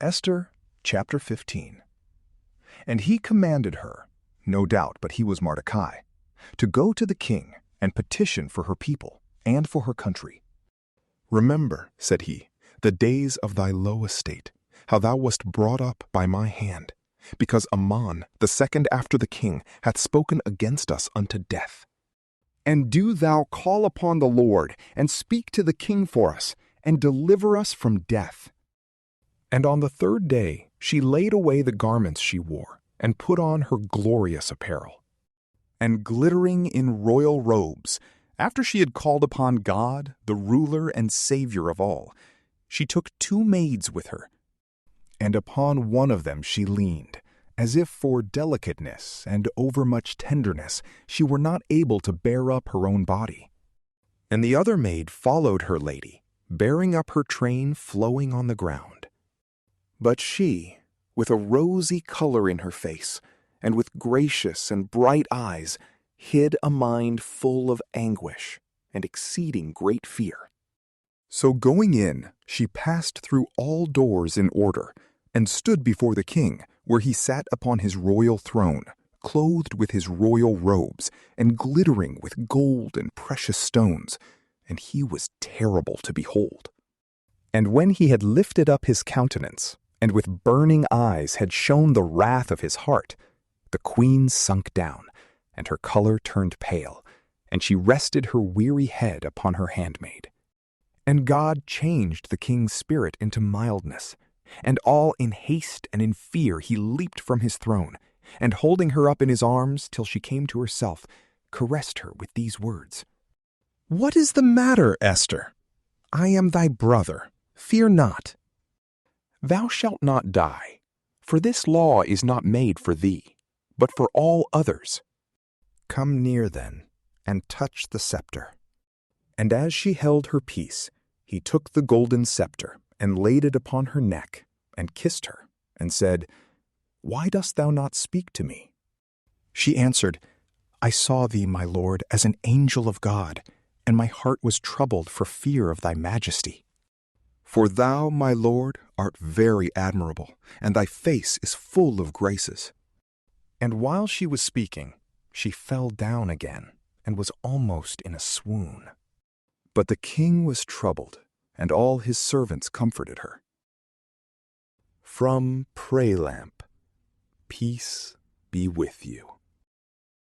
Esther chapter 15. And he commanded her, no doubt, but he was Mardochai, to go to the king and petition for her people and for her country. Remember, said he, the days of thy low estate, how thou wast brought up by my hand, because Ammon, the second after the king, hath spoken against us unto death. And do thou call upon the Lord, and speak to the king for us, and deliver us from death. And on the third day she laid away the garments she wore, and put on her glorious apparel. And glittering in royal robes, after she had called upon God, the ruler and Savior of all, she took 2 maids with her. And upon one of them she leaned, as if for delicateness and overmuch tenderness she were not able to bear up her own body. And the other maid followed her lady, bearing up her train flowing on the ground. But she, with a rosy color in her face, and with gracious and bright eyes, hid a mind full of anguish and exceeding great fear. So going in, she passed through all doors in order, and stood before the king, where he sat upon his royal throne, clothed with his royal robes, and glittering with gold and precious stones, and he was terrible to behold. And when he had lifted up his countenance, and with burning eyes had shown the wrath of his heart, the queen sunk down, and her color turned pale, and she rested her weary head upon her handmaid. And God changed the king's spirit into mildness, and all in haste and in fear he leaped from his throne, and holding her up in his arms till she came to herself, caressed her with these words, "What is the matter, Esther? I am thy brother. Fear not. Thou shalt not die, for this law is not made for thee, but for all others. Come near then, and touch the scepter." And as she held her peace, he took the golden scepter, and laid it upon her neck, and kissed her, and said, "Why dost thou not speak to me?" She answered, "I saw thee, my lord, as an angel of God, and my heart was troubled for fear of thy majesty. For thou, my lord, art very admirable, and thy face is full of graces." And while she was speaking, she fell down again, and was almost in a swoon. But the king was troubled, and all his servants comforted her. From PrayLamp, peace be with you.